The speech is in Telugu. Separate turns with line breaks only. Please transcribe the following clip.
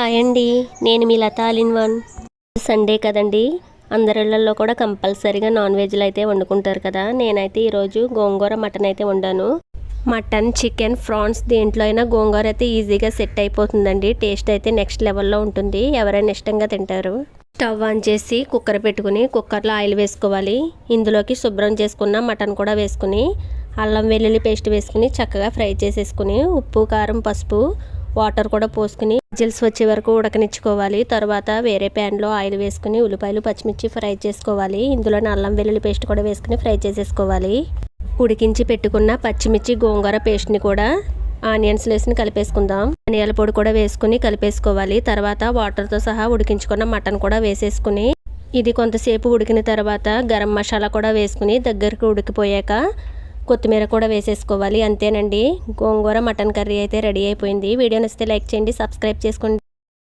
హాయ్ అండి, నేను మీ Latha all in one. Sunday కదండి, అందరిళ్ళల్లో కూడా కంపల్సరీగా నాన్ వెజ్లు అయితే వండుకుంటారు కదా. నేనైతే ఈరోజు గోంగూర మటన్ అయితే వండాను. మటన్, చికెన్, ఫ్రాన్స్ దేంట్లో అయినా గోంగూర అయితే ఈజీగా సెట్ అయిపోతుందండి. టేస్ట్ అయితే నెక్స్ట్ లెవెల్లో ఉంటుంది, ఎవరైనా ఇష్టంగా తింటారు. స్టవ్ ఆన్ చేసి కుక్కర్ పెట్టుకుని కుక్కర్లో ఆయిల్ వేసుకోవాలి. ఇందులోకి శుభ్రం చేసుకున్న మటన్ కూడా వేసుకుని అల్లం వెల్లుల్లి పేస్ట్ వేసుకుని చక్కగా ఫ్రై చేసేసుకుని ఉప్పు, కారం, పసుపు, వాటర్ కూడా పోసుకుని విజిల్స్ వచ్చే వరకు ఉడకనిచ్చుకోవాలి. తర్వాత వేరే ప్యాన్లో ఆయిల్ వేసుకుని ఉల్లిపాయలు, పచ్చిమిర్చి ఫ్రై చేసుకోవాలి. ఇందులో అల్లం వెల్లుల్లి పేస్ట్ కూడా వేసుకుని ఫ్రై చేసేసుకోవాలి. ఉడికించి పెట్టుకున్న పచ్చిమిర్చి, గోంగూర పేస్ట్ని కూడా ఆనియన్స్ వేసుకుని కలిపేసుకుందాం. ధనియాల పొడి కూడా వేసుకుని కలిపేసుకోవాలి. తర్వాత వాటర్తో సహా ఉడికించుకున్న మటన్ కూడా వేసేసుకుని ఇది కొంతసేపు ఉడికిన తర్వాత గరం మసాలా కూడా వేసుకుని దగ్గరకు ఉడికిపోయాక కొత్తిమీర కూడా వేసేసుకోవాలి. అంతేనండి, గోంగూర మటన్ కర్రీ అయితే రెడీ అయిపోయింది. వీడియో నచ్చితే లైక్ చేయండి, సబ్స్క్రైబ్ చేసుకోండి.